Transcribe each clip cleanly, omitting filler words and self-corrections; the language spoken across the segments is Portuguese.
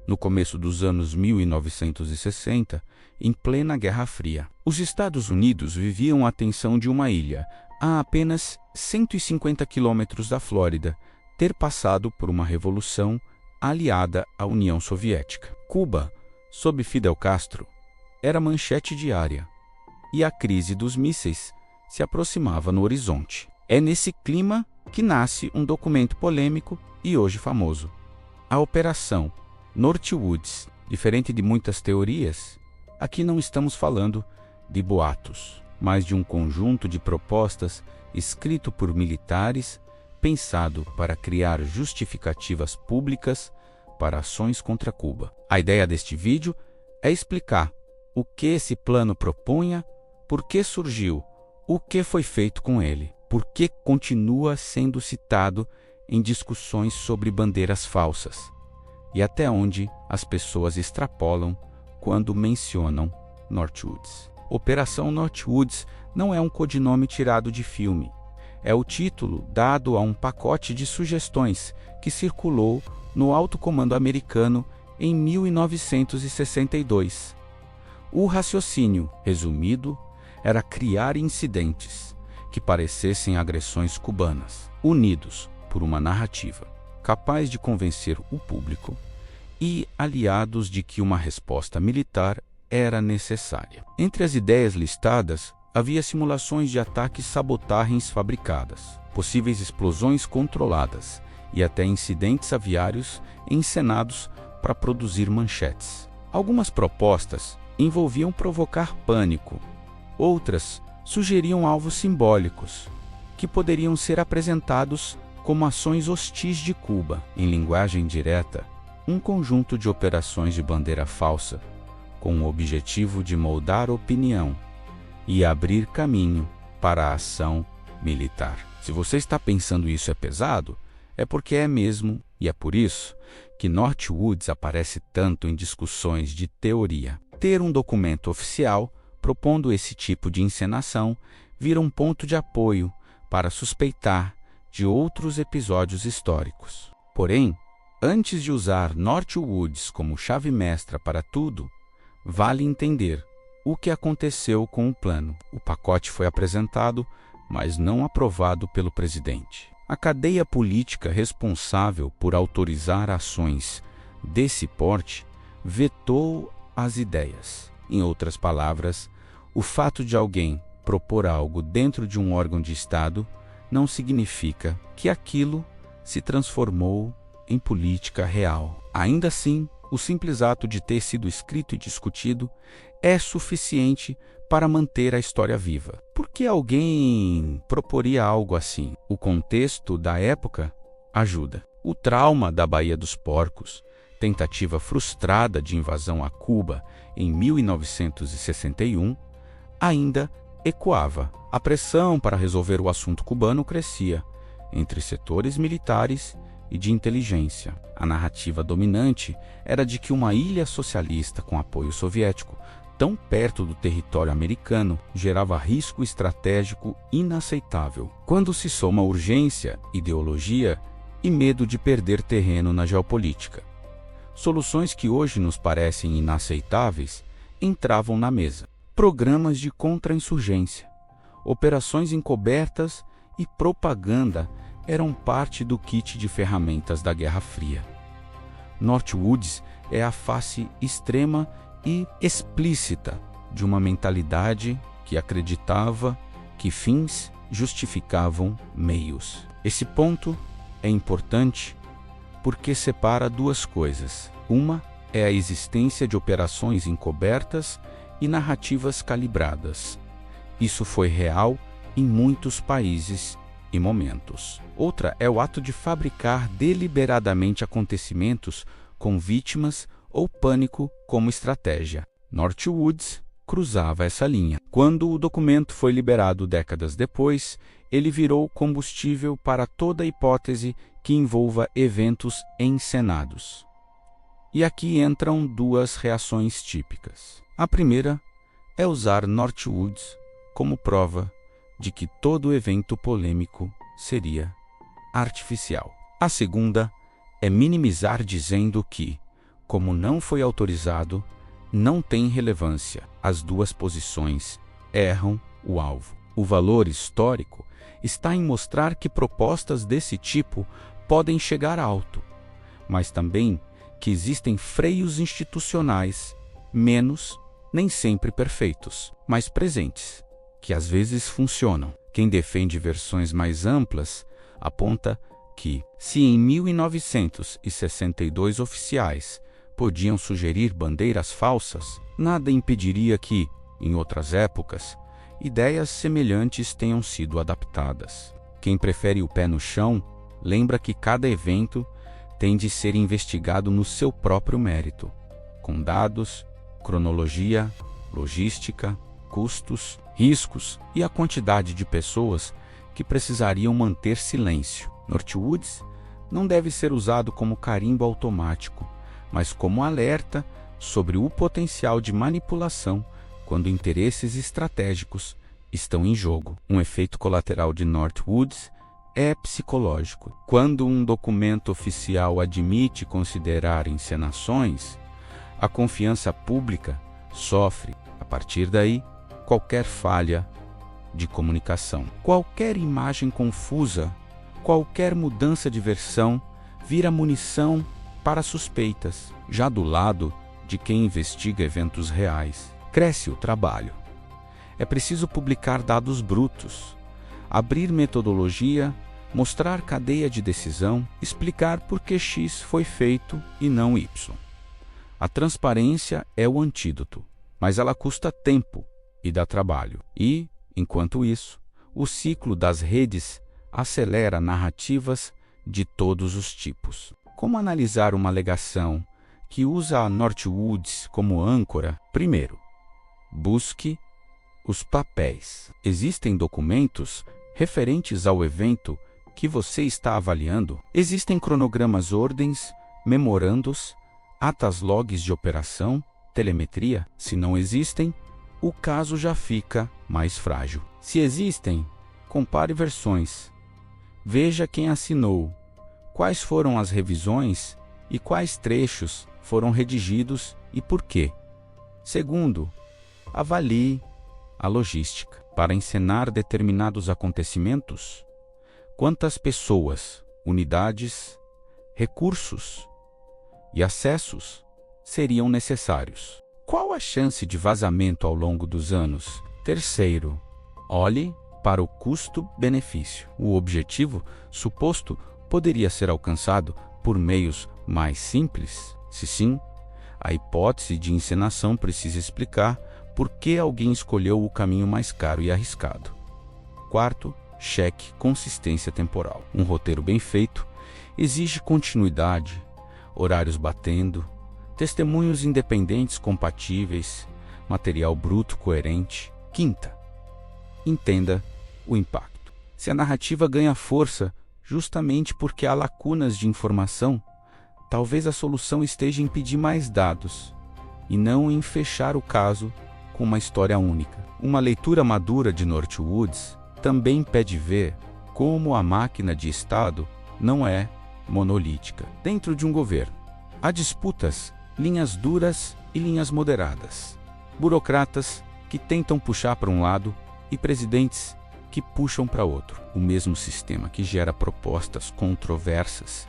no começo dos anos 1960, em plena Guerra Fria. Os Estados Unidos viviam à tensão de uma ilha, a apenas 150 quilômetros da Flórida, ter passado por uma revolução aliada à União Soviética. Cuba, sob Fidel Castro, era manchete diária, e a crise dos mísseis se aproximava no horizonte. É nesse clima que nasce um documento polêmico e hoje famoso, a Operação Northwoods. Diferente de muitas teorias, aqui não estamos falando de boatos, mas de um conjunto de propostas escrito por militares, pensado para criar justificativas públicas para ações contra Cuba. A ideia deste vídeo é explicar o que esse plano propunha, por que surgiu, o que foi feito com ele, por que continua sendo citado em discussões sobre bandeiras falsas, e até onde as pessoas extrapolam quando mencionam Northwoods. Operação Northwoods não é um codinome tirado de filme. É o título dado a um pacote de sugestões que circulou no alto comando americano em 1962. O raciocínio, resumido, era criar incidentes que parecessem agressões cubanas, unidos por uma narrativa capaz de convencer o público e aliados de que uma resposta militar era necessária. Entre as ideias listadas, havia simulações de ataques sabotagens fabricadas, possíveis explosões controladas e até incidentes aviários encenados para produzir manchetes. Algumas propostas envolviam provocar pânico, outras sugeriam alvos simbólicos, que poderiam ser apresentados como ações hostis de Cuba. Em linguagem direta, um conjunto de operações de bandeira falsa, com o objetivo de moldar opinião e abrir caminho para a ação militar. Se você está pensando isso é pesado, é porque é mesmo, e é por isso que Northwoods aparece tanto em discussões de teoria. Ter um documento oficial propondo esse tipo de encenação vira um ponto de apoio para suspeitar de outros episódios históricos. Porém, antes de usar Northwoods como chave mestra para tudo, vale entender o que aconteceu com o plano. O pacote foi apresentado, mas não aprovado pelo presidente. A cadeia política responsável por autorizar ações desse porte vetou as ideias. Em outras palavras, o fato de alguém propor algo dentro de um órgão de Estado não significa que aquilo se transformou em política real. Ainda assim, o simples ato de ter sido escrito e discutido é suficiente para manter a história viva. Por que alguém proporia algo assim? O contexto da época ajuda. O trauma da Baía dos Porcos, tentativa frustrada de invasão a Cuba em 1961, ainda ecoava. A pressão para resolver o assunto cubano crescia entre setores militares e de inteligência. A narrativa dominante era de que uma ilha socialista com apoio soviético, tão perto do território americano, gerava risco estratégico inaceitável. Quando se soma urgência, ideologia e medo de perder terreno na geopolítica, soluções que hoje nos parecem inaceitáveis entravam na mesa. Programas de contra-insurgência, operações encobertas e propaganda eram parte do kit de ferramentas da Guerra Fria. Northwoods é a face extrema e explícita de uma mentalidade que acreditava que fins justificavam meios. Esse ponto é importante porque separa duas coisas. Uma é a existência de operações encobertas e narrativas calibradas. Isso foi real em muitos países e momentos. Outra é o ato de fabricar deliberadamente acontecimentos com vítimas ou pânico como estratégia. Northwoods cruzava essa linha. Quando o documento foi liberado décadas depois, ele virou combustível para toda hipótese que envolva eventos encenados. E aqui entram duas reações típicas. A primeira é usar Northwoods como prova de que todo evento polêmico seria artificial. A segunda é minimizar dizendo que, como não foi autorizado, não tem relevância. As duas posições erram o alvo. O valor histórico está em mostrar que propostas desse tipo podem chegar alto, mas também que existem freios institucionais, nem sempre perfeitos, mas presentes, que às vezes funcionam. Quem defende versões mais amplas aponta que, se em 1962 oficiais podiam sugerir bandeiras falsas, nada impediria que, em outras épocas, ideias semelhantes tenham sido adaptadas. Quem prefere o pé no chão, lembra que cada evento tem de ser investigado no seu próprio mérito, com dados, cronologia, logística, custos, riscos e a quantidade de pessoas que precisariam manter silêncio. Northwoods não deve ser usado como carimbo automático, mas como alerta sobre o potencial de manipulação quando interesses estratégicos estão em jogo. Um efeito colateral de Northwoods é psicológico. Quando um documento oficial admite considerar encenações, a confiança pública sofre, a partir daí, qualquer falha de comunicação. Qualquer imagem confusa, qualquer mudança de versão vira munição para suspeitas. Já do lado de quem investiga eventos reais, cresce o trabalho. É preciso publicar dados brutos, abrir metodologia, mostrar cadeia de decisão, explicar por que X foi feito e não Y. A transparência é o antídoto, mas ela custa tempo e dá trabalho. E, enquanto isso, o ciclo das redes acelera narrativas de todos os tipos. Como analisar uma alegação que usa a Northwoods como âncora? Primeiro, busque os papéis. Existem documentos referentes ao evento que você está avaliando? Existem cronogramas, ordens, memorandos, atas, logs de operação, telemetria? Se não existem, o caso já fica mais frágil. Se existem, compare versões. Veja quem assinou, quais foram as revisões e quais trechos foram redigidos e por quê. Segundo, avalie a logística. Para encenar determinados acontecimentos, quantas pessoas, unidades, recursos e acessos seriam necessários? Qual a chance de vazamento ao longo dos anos? Terceiro, olhe para o custo-benefício. O objetivo suposto poderia ser alcançado por meios mais simples? Se sim, a hipótese de encenação precisa explicar por que alguém escolheu o caminho mais caro e arriscado. Quarto, cheque consistência temporal. Um roteiro bem feito exige continuidade, horários batendo, testemunhos independentes compatíveis, material bruto coerente. Quinta, entenda o impacto. Se a narrativa ganha força justamente porque há lacunas de informação, talvez a solução esteja em pedir mais dados e não em fechar o caso com uma história única. Uma leitura madura de Northwoods também pede ver como a máquina de Estado não é monolítica. Dentro de um governo, há disputas, linhas duras e linhas moderadas, burocratas que tentam puxar para um lado e presidentes que puxam para outro. O mesmo sistema que gera propostas controversas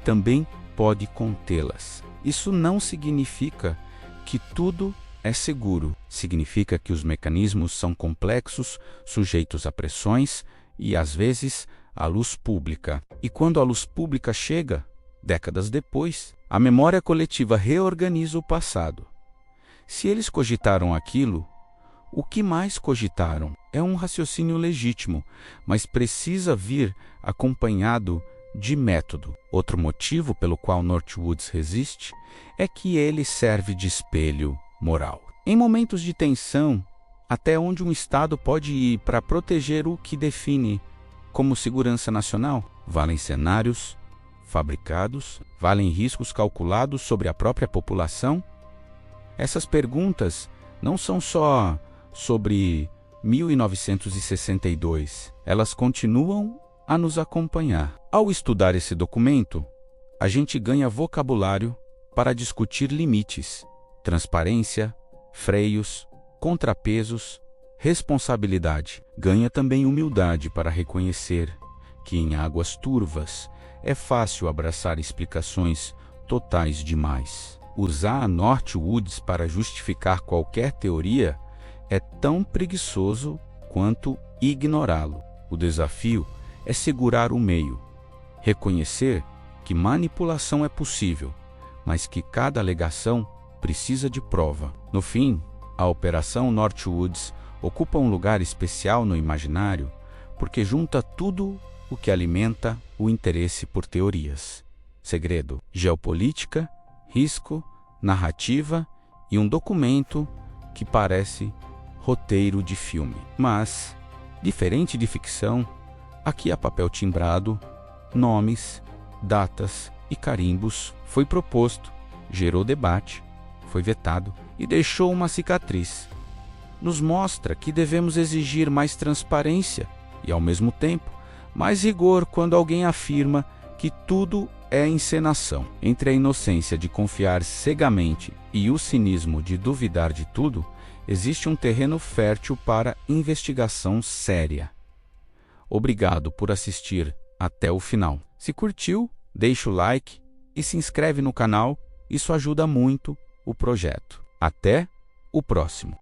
também pode contê-las. Isso não significa que tudo é seguro. Significa que os mecanismos são complexos, sujeitos a pressões e, às vezes, à luz pública. E quando a luz pública chega, décadas depois, a memória coletiva reorganiza o passado. Se eles cogitaram aquilo, o que mais cogitaram? É um raciocínio legítimo, mas precisa vir acompanhado de método. Outro motivo pelo qual Northwoods resiste é que ele serve de espelho moral. Em momentos de tensão, até onde um Estado pode ir para proteger o que define como segurança nacional? Valem cenários fabricados? Valem riscos calculados sobre a própria população? Essas perguntas não são só sobre 1962. Elas continuam a nos acompanhar. Ao estudar esse documento, a gente ganha vocabulário para discutir limites, transparência, freios, contrapesos, responsabilidade. Ganha também humildade para reconhecer que em águas turvas é fácil abraçar explicações totais demais. Usar a Northwoods para justificar qualquer teoria é tão preguiçoso quanto ignorá-lo. O desafio é segurar o meio, reconhecer que manipulação é possível, mas que cada alegação precisa de prova. No fim, a Operação Northwoods ocupa um lugar especial no imaginário porque junta tudo o que alimenta o interesse por teorias: segredo, geopolítica, risco, narrativa e um documento que parece roteiro de filme. Mas, diferente de ficção, aqui há papel timbrado, nomes, datas e carimbos. Foi proposto, gerou debate, foi vetado e deixou uma cicatriz. Nos mostra que devemos exigir mais transparência e, ao mesmo tempo, mais rigor quando alguém afirma que tudo é encenação. Entre a inocência de confiar cegamente e o cinismo de duvidar de tudo, existe um terreno fértil para investigação séria. Obrigado por assistir até o final. Se curtiu, deixa o like e se inscreve no canal, isso ajuda muito o projeto. Até o próximo.